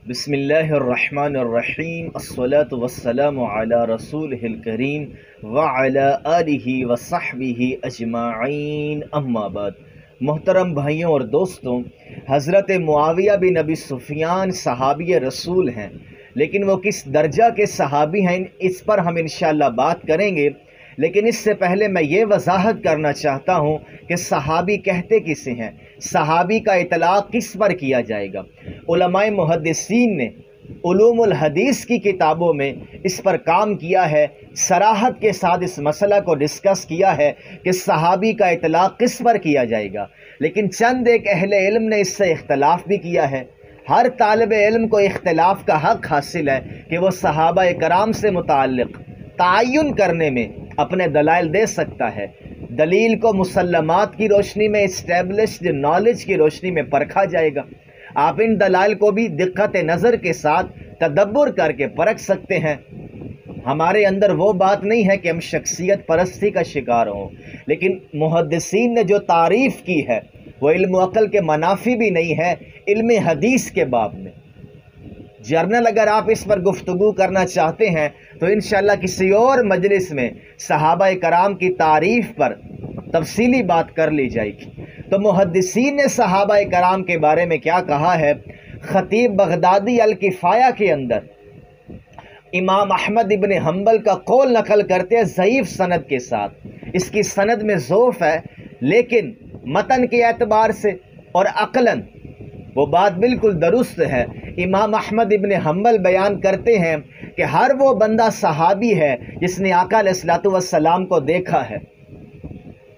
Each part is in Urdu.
بسم اللہ الرحمن الرحیم الصلاة والسلام علی رسولہ الکریم وعلی آلہ وصحبہ اجمعین اما بعد۔ محترم بھائیوں اور دوستوں، حضرت معاویہ بن ابی سفیان صحابی رسول ہیں، لیکن وہ کس درجہ کے صحابی ہیں اس پر ہم انشاءاللہ بات کریں گے۔ لیکن اس سے پہلے میں یہ وضاحت کرنا چاہتا ہوں کہ صحابی کہتے کسے ہیں، صحابی کا اطلاق کس پر کیا جائے گا۔ علماء محدثین نے علوم الحدیث کی کتابوں میں اس پر کام کیا ہے، صراحت کے ساتھ اس مسئلہ کو ڈسکس کیا ہے کہ صحابی کا اطلاق کس پر کیا جائے گا، لیکن چند ایک اہل علم نے اس سے اختلاف بھی کیا ہے۔ ہر طالب علم کو اختلاف کا حق حاصل ہے کہ وہ صحابہ کرام سے متعلق تعین کرنے میں اپنے دلائل دے سکتا ہے۔ دلیل کو مسلمات کی روشنی میں، اسٹیبلشڈ نالج کی روشنی میں پرکھا جائے گا۔ آپ ان دلائل کو بھی دقت نظر کے ساتھ تدبر کر کے پرکھ سکتے ہیں۔ ہمارے اندر وہ بات نہیں ہے کہ ہم شخصیت پرستی کا شکار ہوں، لیکن محدثین نے جو تعریف کی ہے وہ علم و عقل کے منافی بھی نہیں ہے علم حدیث کے باب میں۔ جرنل اگر آپ اس پر گفتگو کرنا چاہتے ہیں تو انشاءاللہ کسی اور مجلس میں صحابہ کرام کی تعریف پر تفصیلی بات کر لی جائے گی۔ تو محدثین نے صحابہ کرام کے بارے میں کیا کہا ہے؟ خطیب بغدادی الکفایہ کے اندر امام احمد ابن حنبل کا قول نقل کرتے ہیں ضعیف سند کے ساتھ۔ اس کی سند میں ضعف ہے، لیکن متن کے اعتبار سے اور عقلاً وہ بات بالکل درست ہے۔ امام احمد ابن حنبل بیان کرتے ہیں کہ ہر وہ بندہ صحابی ہے جس نے آقا علیہ الصلوۃ والسلام کو دیکھا ہے،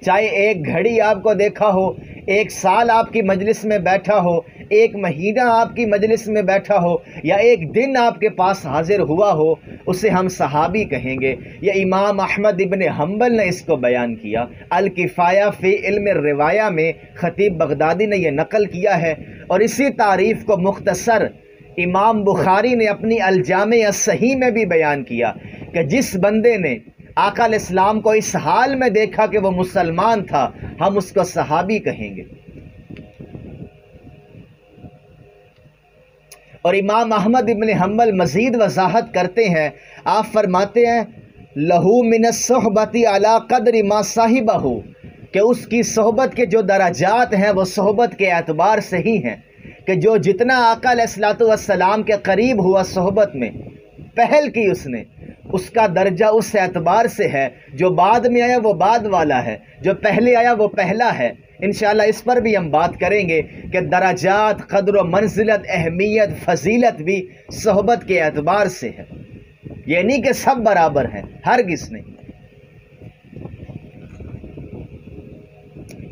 چاہے ایک گھڑی آپ کو دیکھا ہو، ایک سال آپ کی مجلس میں بیٹھا ہو، ایک مہینہ آپ کی مجلس میں بیٹھا ہو، یا ایک دن آپ کے پاس حاضر ہوا ہو، اسے ہم صحابی کہیں گے۔ یہ امام احمد ابن حنبل نے اس کو بیان کیا۔ الکفایہ فی علم الروایہ میں خطیب بغدادی نے یہ نقل کیا ہے، اور اسی تعریف کو مختصر امام بخاری نے اپنی الجامع الصحیح میں بھی بیان کیا کہ جس بندے نے آقا علیہ السلام کو اس حال میں دیکھا کہ وہ مسلمان تھا، ہم اس کو صحابی کہیں گے۔ اور امام احمد ابن حنبل مزید وضاحت کرتے ہیں، آپ فرماتے ہیں لہو من الصحبۃ علی قدر ما صاحبہ، کہ اس کی صحبت کے جو درجات ہیں وہ صحبت کے اعتبار سے ہی ہیں، کہ جو جتنا آقا علیہ الصلوۃ والسلام کے قریب ہوا صحبت میں، پہل کی اس نے، اس کا درجہ اس اعتبار سے ہے۔ جو بعد میں آیا وہ بعد والا ہے، جو پہلے آیا وہ پہلا ہے۔ انشاءاللہ اس پر بھی ہم بات کریں گے کہ درجات، قدر و منزلت، اہمیت، فضیلت بھی صحبت کے اعتبار سے ہے، یہ نہیں کہ سب برابر ہیں، ہرگز نہیں۔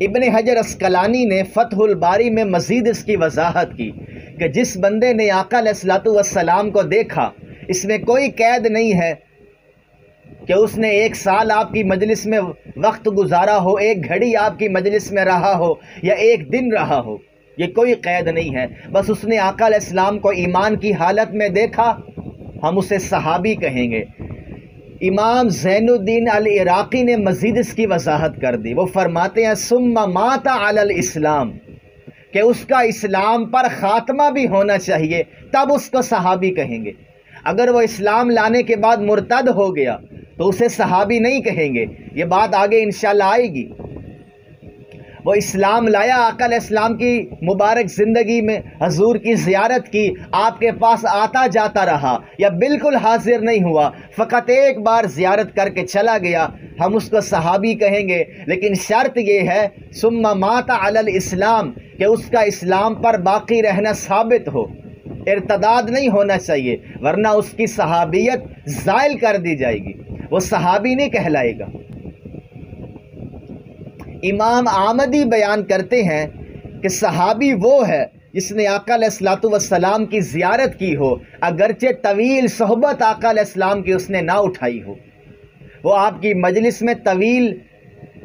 ابن حجر اسقلانی نے فتح الباری میں مزید اس کی وضاحت کی کہ جس بندے نے آقا علیہ الصلوۃ والسلام کو دیکھا، اس میں کوئی قید نہیں ہے کہ اس نے ایک سال آپ کی مجلس میں وقت گزارا ہو، ایک گھڑی آپ کی مجلس میں رہا ہو، یا ایک دن رہا ہو، یہ کوئی قید نہیں ہے۔ بس اس نے آقا علیہ السلام کو ایمان کی حالت میں دیکھا، ہم اسے صحابی کہیں گے۔ امام زین الدین العراقی نے مزید اس کی وضاحت کر دی، وہ فرماتے ہیں ثم مات علی الاسلام، کہ اس کا اسلام پر خاتمہ بھی ہونا چاہیے، تب اس کو صحابی کہیں گے۔ اگر وہ اسلام لانے کے بعد مرتد ہو گیا تو اسے صحابی نہیں کہیں گے، یہ بات آگے انشاءاللہ آئے گی۔ وہ اسلام لایا، آقا علیہ السلام کی مبارک زندگی میں حضور کی زیارت کی، آپ کے پاس آتا جاتا رہا، یا بالکل حاضر نہیں ہوا، فقط ایک بار زیارت کر کے چلا گیا، ہم اس کو صحابی کہیں گے۔ لیکن شرط یہ ہے ثم مات علی الاسلام، کہ اس کا اسلام پر باقی رہنا ثابت ہو، ارتداد نہیں ہونا چاہیے، ورنہ اس کی صحابیت زائل کر دی جائے گی، وہ صحابی نہیں کہلائے گا۔ امام آمدی بیان کرتے ہیں کہ صحابی وہ ہے جس نے آقا علیہ الصلوۃ والسلام کی زیارت کی ہو، اگرچہ طویل صحبت آقا علیہ السلام کی اس نے نہ اٹھائی ہو، وہ آپ کی مجلس میں طویل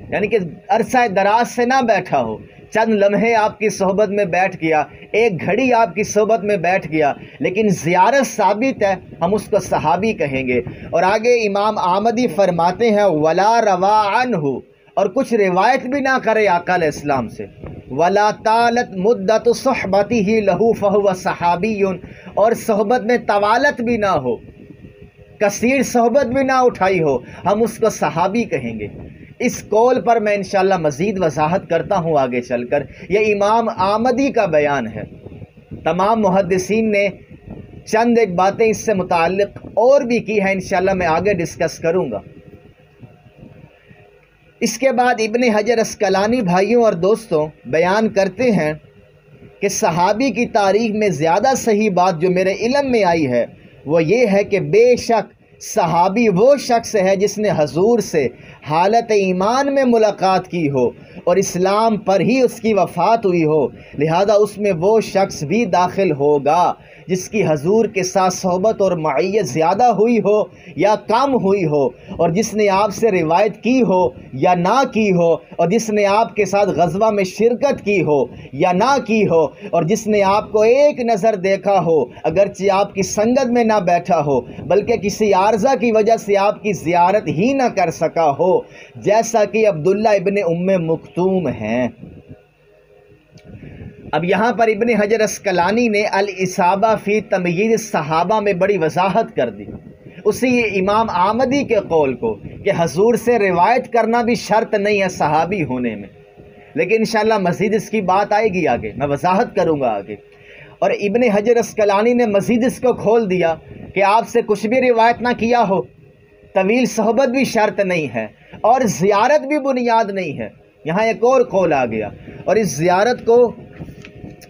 یعنی کہ عرصہ دراز سے نہ بیٹھا ہو، چند لمحے آپ کی صحبت میں بیٹھ گیا، ایک گھڑی آپ کی صحبت میں بیٹھ گیا، لیکن زیارت ثابت ہے، ہم اس کو صحابی کہیں گے۔ اور آگے امام آمدی فرماتے ہیں ولا روا عنہ، اور کچھ روایت بھی نہ کرے آقا علیہ السلام سے، ولا طالت مدت صحبتہ لہو فہو صحابی، اور صحبت میں طوالت بھی نہ ہو، کثیر صحبت بھی نہ اٹھائی ہو، ہم اس کو صحابی کہیں گے۔ اس قول پر میں انشاءاللہ مزید وضاحت کرتا ہوں آگے چل کر۔ یہ امام آمدی کا بیان ہے۔ تمام محدثین نے چند ایک باتیں اس سے متعلق اور بھی کی ہیں، انشاءاللہ میں آگے ڈسکس کروں گا۔ اس کے بعد ابن حجر اسقلانی بھائیوں اور دوستوں بیان کرتے ہیں کہ صحابی کی تاریخ میں زیادہ صحیح بات جو میرے علم میں آئی ہے وہ یہ ہے کہ بے شک صحابی وہ شخص ہے جس نے حضور سے حالت ایمان میں ملاقات کی ہو اور اسلام پر ہی اس کی وفات ہوئی ہو، لہذا اس میں وہ شخص بھی داخل ہوگا جس کی حضور کے ساتھ صحبت اور معیت زیادہ ہوئی ہو یا کم ہوئی ہو، اور جس نے آپ سے روایت کی ہو یا نہ کی ہو، اور جس نے آپ کے ساتھ غزوہ میں شرکت کی ہو یا نہ کی ہو، اور جس نے آپ کو ایک نظر دیکھا ہو اگرچہ آپ کی سنگت میں نہ بیٹھا ہو بلکہ کسی عارضہ کی وجہ سے آپ کی زیارت ہی نہ کر سکا ہو، جیسا کہ عبداللہ ابن ام مکتوم ہیں۔ اب یہاں پر ابن حجر اسقلانی نے الاصابہ فی تمییز الصحابہ میں بڑی وضاحت کر دی، اسی امام آمدی کے قول کو کہ حضور سے روایت کرنا بھی شرط نہیں ہے صحابی ہونے میں، لیکن انشاءاللہ مزید اس کی بات آئے گی آگے، میں وضاحت کروں گا آگے۔ اور ابن حجر اسقلانی نے مزید اس کو کھول دیا کہ آپ سے کچھ بھی روایت نہ کیا ہو، طویل صحبت بھی شرط نہیں ہے اور زیارت بھی بنیاد نہیں ہے۔ یہاں ایک اور قول آ گیا، اور اس زیارت کو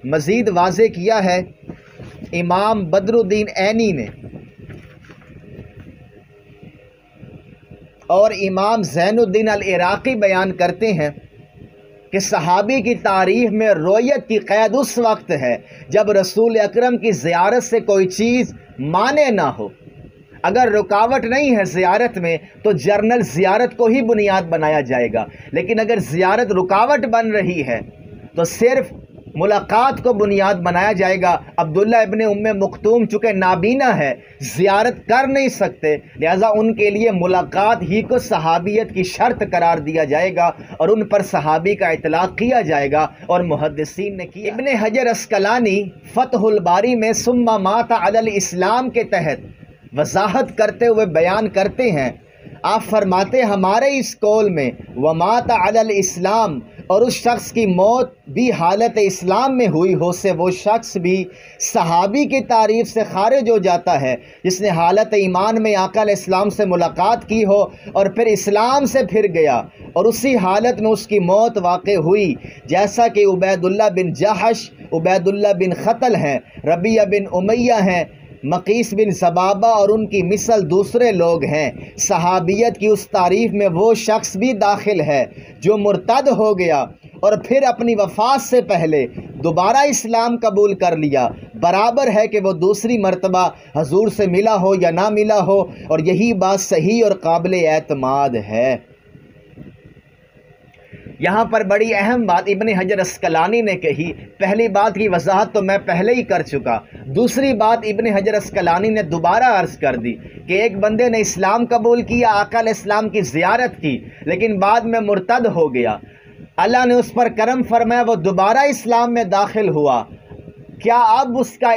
مزید واضح کیا ہے امام بدر الدین عینی نے، اور امام زین الدین العراقی بیان کرتے ہیں کہ صحابی کی تاریخ میں رویت کی قید اس وقت ہے جب رسول اکرم کی زیارت سے کوئی چیز مانے نہ ہو۔ اگر رکاوٹ نہیں ہے زیارت میں تو جرنل زیارت کو ہی بنیاد بنایا جائے گا، لیکن اگر زیارت رکاوٹ بن رہی ہے تو صرف ملاقات کو بنیاد بنایا جائے گا۔ عبداللہ ابن ام مکتوم چونکہ نابینا ہے، زیارت کر نہیں سکتے، لہذا ان کے لیے ملاقات ہی کو صحابیت کی شرط قرار دیا جائے گا اور ان پر صحابی کا اطلاق کیا جائے گا، اور محدثین نے کیا۔ ابن حجر اسقلانی فتح الباری میں ثم مات علی الاسلام کے تحت وضاحت کرتے ہوئے بیان کرتے ہیں، آپ فرماتے ہمارے اس قول میں ومات علی الاسلام، اور اس شخص کی موت بھی حالت اسلام میں ہوئی ہو سے وہ شخص بھی صحابی کی تعریف سے خارج ہو جاتا ہے جس نے حالت ایمان میں آقا علیہ السلام سے ملاقات کی ہو اور پھر اسلام سے پھر گیا اور اسی حالت میں اس کی موت واقع ہوئی، جیسا کہ عبید اللہ بن جحش، عبید اللہ بن خطل ہیں، ربیعہ بن امیہ ہیں، مقیس بن زبابہ اور ان کی مثل دوسرے لوگ ہیں۔ صحابیت کی اس تعریف میں وہ شخص بھی داخل ہے جو مرتد ہو گیا اور پھر اپنی وفات سے پہلے دوبارہ اسلام قبول کر لیا، برابر ہے کہ وہ دوسری مرتبہ حضور سے ملا ہو یا نہ ملا ہو، اور یہی بات صحیح اور قابل اعتماد ہے۔ یہاں پر بڑی اہم بات ابن حجر اسقلانی نے کہی، پہلی بات کی وضاحت تو میں پہلے ہی کر چکا، دوسری بات ابن حجر اسقلانی نے دوبارہ عرض کر دی کہ ایک بندے نے اسلام قبول کیا، آقا علیہ السلام کی زیارت کی، لیکن بعد میں مرتد ہو گیا، اللہ نے اس پر کرم فرمایا، وہ دوبارہ اسلام میں داخل ہوا، کیا اب اس کا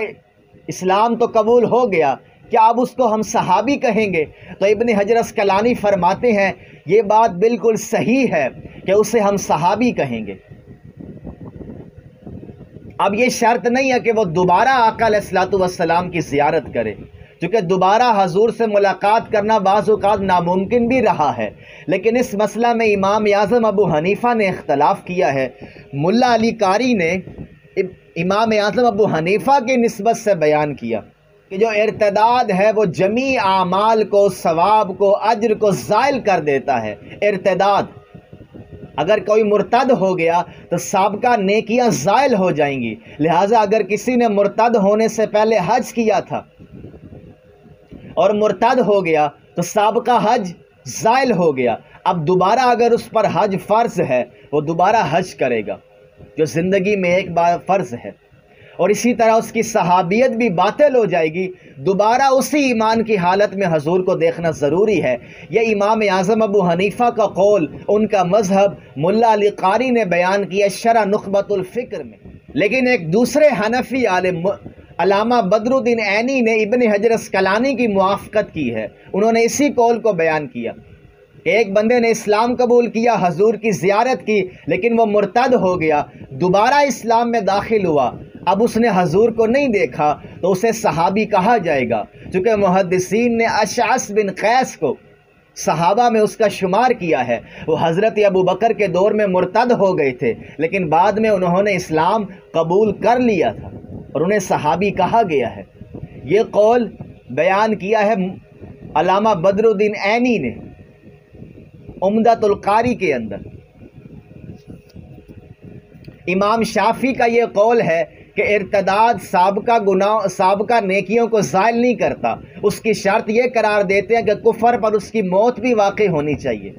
اسلام تو قبول ہو گیا، کیا اب اس کو ہم صحابی کہیں گے؟ تو ابن حجر اسقلانی فرماتے ہیں یہ بات بالکل صحیح ہے کہ اسے ہم صحابی کہیں گے۔ اب یہ شرط نہیں ہے کہ وہ دوبارہ آقا علیہ الصلوۃ والسلام کی زیارت کرے، کیونکہ دوبارہ حضور سے ملاقات کرنا بعض اوقات ناممکن بھی رہا ہے، لیکن اس مسئلہ میں امام اعظم ابو حنیفہ نے اختلاف کیا ہے۔ ملا علی قاری نے امام اعظم ابو حنیفہ کی نسبت سے بیان کیا کہ جو ارتداد ہے وہ جمیع اعمال کو، ثواب کو، اجر کو زائل کر دیتا ہے۔ ارتداد، اگر کوئی مرتد ہو گیا تو سابقہ نیکیاں زائل ہو جائیں گی، لہٰذا اگر کسی نے مرتد ہونے سے پہلے حج کیا تھا اور مرتد ہو گیا تو سابقہ حج زائل ہو گیا، اب دوبارہ اگر اس پر حج فرض ہے وہ دوبارہ حج کرے گا، جو زندگی میں ایک بار فرض ہے۔ اور اسی طرح اس کی صحابیت بھی باطل ہو جائے گی، دوبارہ اسی ایمان کی حالت میں حضور کو دیکھنا ضروری ہے۔ یہ امام اعظم ابو حنیفہ کا قول، ان کا مذہب ملا علی قاری نے بیان کیا شرح نخبۃ الفکر میں۔ لیکن ایک دوسرے حنفی عالم علامہ بدر الدین عینی نے ابن حجر اسقلانی کی موافقت کی ہے، انہوں نے اسی قول کو بیان کیا کہ ایک بندے نے اسلام قبول کیا، حضور کی زیارت کی، لیکن وہ مرتد ہو گیا، دوبارہ اسلام میں داخل ہوا، اب اس نے حضور کو نہیں دیکھا تو اسے صحابی کہا جائے گا، چونکہ محدثین نے اشعث بن قیس کو صحابہ میں اس کا شمار کیا ہے۔ وہ حضرت ابو بکر کے دور میں مرتد ہو گئے تھے، لیکن بعد میں انہوں نے اسلام قبول کر لیا تھا اور انہیں صحابی کہا گیا ہے۔ یہ قول بیان کیا ہے علامہ بدر الدین عینی نے عمدۃ القاری کے اندر۔ امام شافعی کا یہ قول ہے کہ ارتداد سابقہ نیکیوں کو زائل نہیں کرتا، اس کی شرط یہ قرار دیتے ہیں کہ کفر پر اس کی موت بھی واقع ہونی چاہیے۔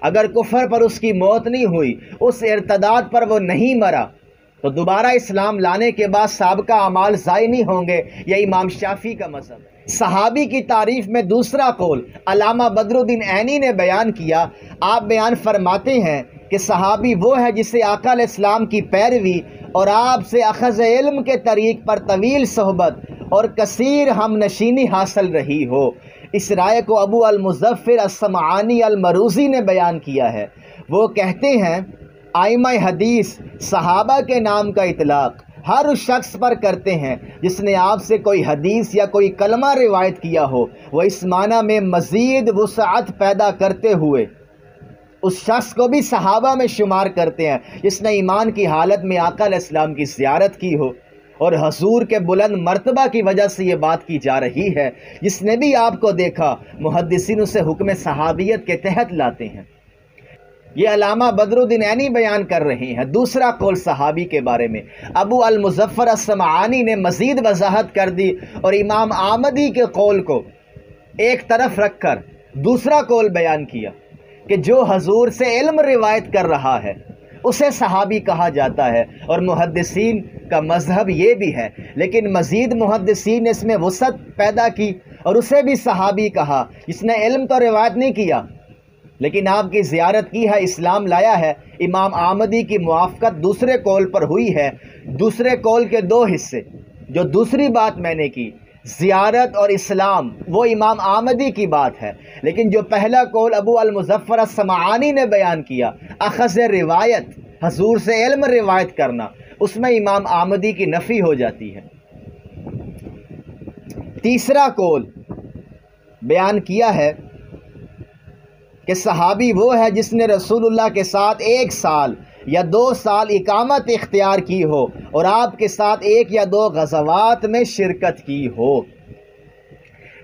اگر کفر پر اس کی موت نہیں ہوئی، اس ارتداد پر وہ نہیں مرا، تو دوبارہ اسلام لانے کے بعد سابقہ اعمال ضائع نہیں ہوں گے۔ یہ امام شافعی کا مذہب ہے۔ صحابی کی تعریف میں دوسرا قول علامہ بدر الدین عینی نے بیان کیا۔ آپ بیان فرماتے ہیں کہ صحابی وہ ہے جسے آقا علیہ السلام کی پیروی اور آپ سے اخذ علم کے طریق پر طویل صحبت اور کثیر ہم نشینی حاصل رہی ہو۔ اس رائے کو ابو المظفر السمعانی المروزی نے بیان کیا ہے۔ وہ کہتے ہیں ائمہ حدیث صحابہ کے نام کا اطلاق ہر اس شخص پر کرتے ہیں جس نے آپ سے کوئی حدیث یا کوئی کلمہ روایت کیا ہو، وہ اس معنی میں مزید وسعت پیدا کرتے ہوئے اس شخص کو بھی صحابہ میں شمار کرتے ہیں جس نے ایمان کی حالت میں آقا علیہ السلام کی زیارت کی ہو، اور حضور کے بلند مرتبہ کی وجہ سے یہ بات کی جا رہی ہے۔ جس نے بھی آپ کو دیکھا، محدثین اسے حکم صحابیت کے تحت لاتے ہیں۔ یہ علامہ بدر الدین عینی بیان کر رہے ہیں۔ دوسرا قول صحابی کے بارے میں ابو المظفر السمعانی نے مزید وضاحت کر دی اور امام احمدی کے قول کو ایک طرف رکھ کر دوسرا قول بیان کیا کہ جو حضور سے علم روایت کر رہا ہے اسے صحابی کہا جاتا ہے، اور محدثین کا مذہب یہ بھی ہے۔ لیکن مزید محدثین نے اس میں وسعت پیدا کی اور اسے بھی صحابی کہا، جس نے علم تو روایت نہیں کیا لیکن آپ کی زیارت کی ہے، اسلام لایا ہے۔ امام احمدی کی موافقت دوسرے قول پر ہوئی ہے۔ دوسرے قول کے دو حصے، جو دوسری بات میں نے کی زیارت اور اسلام، وہ امام احمدی کی بات ہے، لیکن جو پہلا قول ابو المظفر السمعانی نے بیان کیا اخذ روایت، حضور سے علم روایت کرنا، اس میں امام احمدی کی نفی ہو جاتی ہے۔ تیسرا قول بیان کیا ہے کہ صحابی وہ ہے جس نے رسول اللہ کے ساتھ 1 سال یا 2 سال اقامت اختیار کی ہو اور آپ کے ساتھ 1 یا 2 غزوات میں شرکت کی ہو۔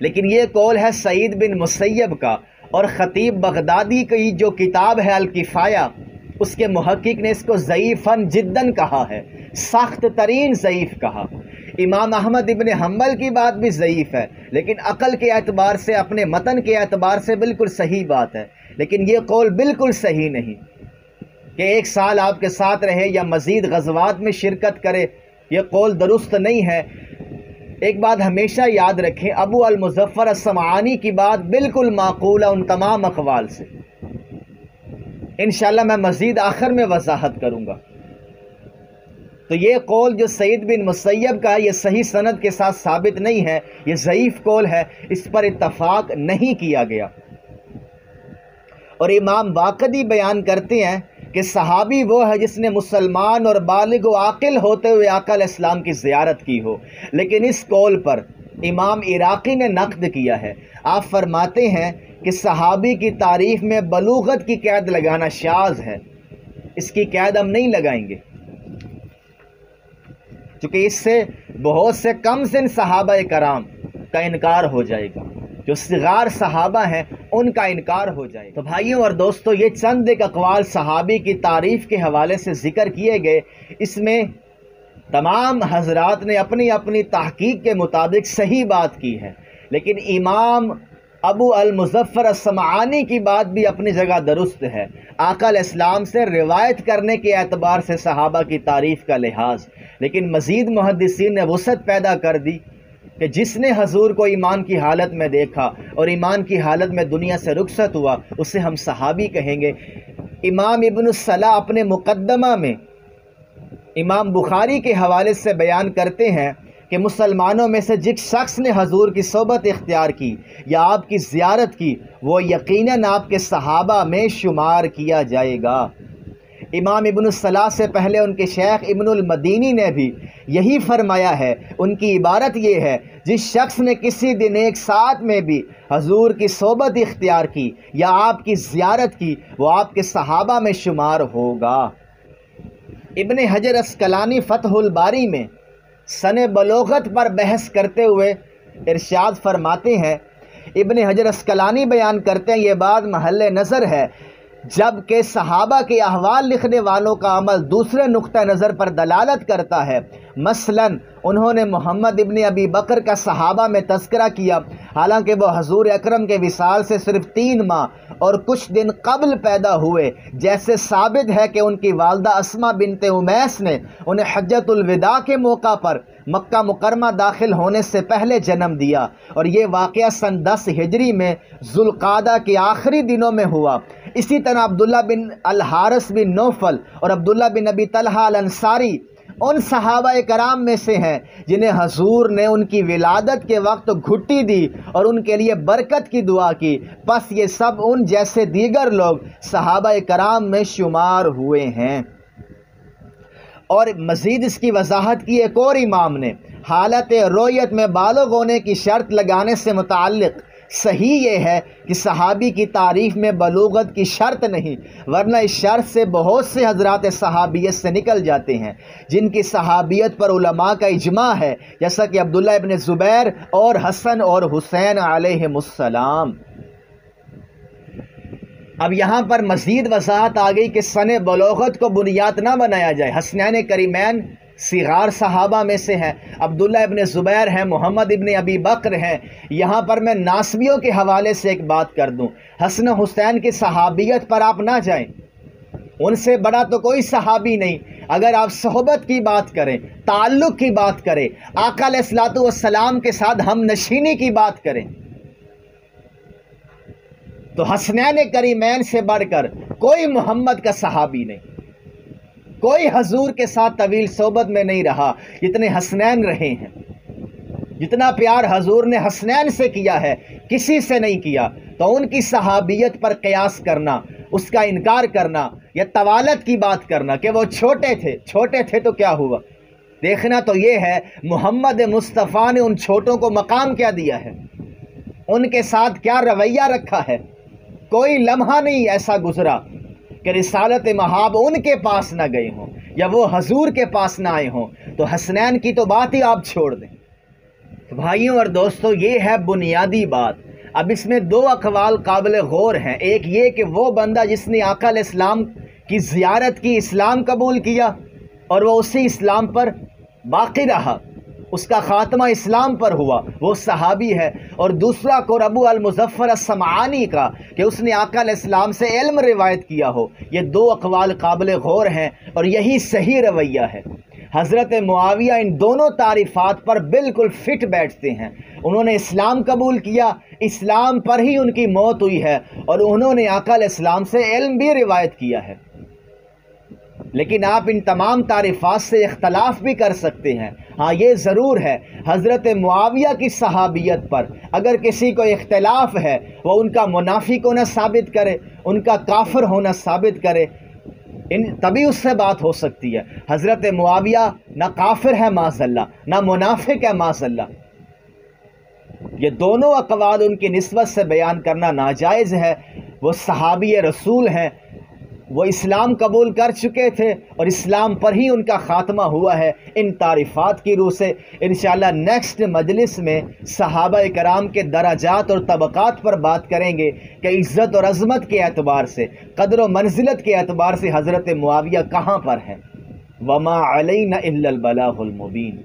لیکن یہ قول ہے سعید بن مسیب کا، اور خطیب بغدادی کی جو کتاب ہے الکفایہ، اس کے محقق نے اس کو ضعیفاً جداً کہا ہے، سخت ترین ضعیف کہا۔ امام احمد ابن حنبل کی بات بھی ضعیف ہے، لیکن عقل کے اعتبار سے، اپنے متن کے اعتبار سے بالکل صحیح بات ہے۔ لیکن یہ قول بالکل صحیح نہیں کہ 1 سال آپ کے ساتھ رہے یا مزید غزوات میں شرکت کرے، یہ قول درست نہیں ہے۔ ایک بات ہمیشہ یاد رکھیں، ابو المظفر السمعانی کی بات بالکل معقول ہے ان تمام اقوال سے۔ انشاءاللہ میں مزید آخر میں وضاحت کروں گا۔ تو یہ قول جو سعید بن مسیب کا ہے، یہ صحیح سند کے ساتھ ثابت نہیں ہے، یہ ضعیف قول ہے، اس پر اتفاق نہیں کیا گیا۔ اور امام باقری بیان کرتے ہیں کہ صحابی وہ ہے جس نے مسلمان اور بالغ و عاقل ہوتے ہوئے آقا علیہ السلام کی زیارت کی ہو، لیکن اس قول پر امام عراقی نے نقد کیا ہے۔ آپ فرماتے ہیں کہ صحابی کی تعریف میں بلوغت کی قید لگانا شاذ ہے، اس کی قید ہم نہیں لگائیں گے، چونکہ اس سے بہت سے کم سن صحابہ کرام کا انکار ہو جائے گا، جو صغار صحابہ ہیں ان کا انکار ہو جائے۔ تو بھائیوں اور دوستو، یہ چند ایک اقوال صحابی کی تعریف کے حوالے سے ذکر کیے گئے، اس میں تمام حضرات نے اپنی اپنی تحقیق کے مطابق صحیح بات کی ہے، لیکن امام ابو المظفر السمعانی کی بات بھی اپنی جگہ درست ہے۔ آقا علیہ السلام سے روایت کرنے کے اعتبار سے صحابہ کی تعریف کا لحاظ، لیکن مزید محدثین نے وسعت پیدا کر دی کہ جس نے حضور کو ایمان کی حالت میں دیکھا اور ایمان کی حالت میں دنیا سے رخصت ہوا اسے ہم صحابی کہیں گے۔ امام ابن الصلاح اپنے مقدمہ میں امام بخاری کے حوالے سے بیان کرتے ہیں کہ مسلمانوں میں سے جس شخص نے حضور کی صحبت اختیار کی یا آپ کی زیارت کی وہ یقیناً آپ کے صحابہ میں شمار کیا جائے گا۔ امام ابن الصلاح سے پہلے ان کے شیخ ابن المدینی نے بھی یہی فرمایا ہے۔ ان کی عبارت یہ ہے، جس شخص نے کسی دن ایک ساتھ میں بھی حضور کی صحبت اختیار کی یا آپ کی زیارت کی وہ آپ کے صحابہ میں شمار ہوگا۔ ابن حجر عسقلانی فتح الباری میں سن بلوغت پر بحث کرتے ہوئے ارشاد فرماتے ہیں، ابن حجر عسقلانی بیان کرتے ہیں یہ بات محل نظر ہے جبکہ صحابہ کے احوال لکھنے والوں کا عمل دوسرے نقطہ نظر پر دلالت کرتا ہے۔ مثلا انہوں نے محمد ابن ابی بکر کا صحابہ میں تذکرہ کیا، حالانکہ وہ حضور اکرم کے وصال سے صرف 3 ماہ اور کچھ دن قبل پیدا ہوئے، جیسے ثابت ہے کہ ان کی والدہ اسماء بنت امیس نے انہیں حجۃ الوداع کے موقع پر مکہ مکرمہ داخل ہونے سے پہلے جنم دیا، اور یہ واقعہ سن 10 ہجری میں ذوالقعدہ کے آخری دنوں میں ہوا۔ اسی طرح عبداللہ بن الحارث بن نوفل اور عبداللہ بن ابی طلحہ الانصاری ان صحابہ کرام میں سے ہیں جنہیں حضور نے ان کی ولادت کے وقت گھٹی دی اور ان کے لیے برکت کی دعا کی، پس یہ سب ان جیسے دیگر لوگ صحابہ کرام میں شمار ہوئے ہیں۔ اور مزید اس کی وضاحت کی ایک اور امام نے، حالت رویت میں بالغ ہونے کی شرط لگانے سے متعلق صحیح یہ ہے کہ صحابی کی تعریف میں بلوغت کی شرط نہیں، ورنہ اس شرط سے بہت سے حضرات صحابیت سے نکل جاتے ہیں جن کی صحابیت پر علماء کا اجماع ہے، جیسا کہ عبداللہ ابن زبیر اور حسن اور حسین علیہم السلام۔ اب یہاں پر مزید وضاحت آ گئی کہ سن بلوغت کو بنیاد نہ بنایا جائے۔ حسنین کریمین صغار صحابہ میں سے ہیں، عبداللہ ابن زبیر ہیں، محمد ابن ابی بکر ہیں۔ یہاں پر میں ناسبیوں کے حوالے سے ایک بات کر دوں، حسن حسین کی صحابیت پر آپ نہ جائیں، ان سے بڑا تو کوئی صحابی نہیں۔ اگر آپ صحبت کی بات کریں، تعلق کی بات کریں، آقا علیہ الصلوۃ والسلام کے ساتھ ہم نشینی کی بات کریں تو حسنین کریمین سے بڑھ کر کوئی محمد کا صحابی نہیں، کوئی حضور کے ساتھ طویل صحبت میں نہیں رہا جتنے حسنین رہے ہیں۔ جتنا پیار حضور نے حسنین سے کیا ہے کسی سے نہیں کیا، تو ان کی صحابیت پر قیاس کرنا، اس کا انکار کرنا یا طوالت کی بات کرنا کہ وہ چھوٹے تھے تو کیا ہوا، دیکھنا تو یہ ہے محمد مصطفیٰ نے ان چھوٹوں کو مقام کیا دیا ہے، ان کے ساتھ کیا رویہ رکھا ہے۔ کوئی لمحہ نہیں ایسا گزرا کہ رسالت مہاب ان کے پاس نہ گئے ہوں یا وہ حضور کے پاس نہ آئے ہوں، تو حسنین کی تو بات ہی آپ چھوڑ دیں۔ تو بھائیوں اور دوستوں، یہ ہے بنیادی بات۔ اب اس میں 2 اقوال قابل غور ہیں۔ ایک یہ کہ وہ بندہ جس نے آقا علیہ السلام کی زیارت کی، اسلام قبول کیا اور وہ اسی اسلام پر باقی رہا، اس کا خاتمہ اسلام پر ہوا، وہ صحابی ہے۔ اور دوسرا قول ابو المظفر السمعانی کا کہ اس نے آقا علیہ السلام سے علم روایت کیا ہو۔ یہ 2 اقوال قابل غور ہیں اور یہی صحیح رویہ ہے۔ حضرت معاویہ ان دونوں تعریفات پر بالکل فٹ بیٹھتے ہیں۔ انہوں نے اسلام قبول کیا، اسلام پر ہی ان کی موت ہوئی ہے، اور انہوں نے آقا علیہ السلام سے علم بھی روایت کیا ہے۔ لیکن آپ ان تمام تعریفات سے اختلاف بھی کر سکتے ہیں۔ ہاں یہ ضرور ہے، حضرت معاویہ کی صحابیت پر اگر کسی کو اختلاف ہے، وہ ان کا منافق ہونا ثابت کرے، ان کا کافر ہونا ثابت کرے، تبھی اس سے بات ہو سکتی ہے۔ حضرت معاویہ نہ کافر ہے معاذ اللہ، نہ منافق ہے معاذ اللہ۔ یہ دونوں اقوال ان کی نسبت سے بیان کرنا ناجائز ہے۔ وہ صحابی رسول ہیں، وہ اسلام قبول کر چکے تھے اور اسلام پر ہی ان کا خاتمہ ہوا ہے۔ ان تعریفات کی روح سے انشاءاللہ نیکسٹ مجلس میں صحابہ کرام کے درجات اور طبقات پر بات کریں گے کہ عزت اور عظمت کے اعتبار سے، قدر و منزلت کے اعتبار سے حضرت معاویہ کہاں پر ہیں۔ وما علینا الا البلاغ المبین۔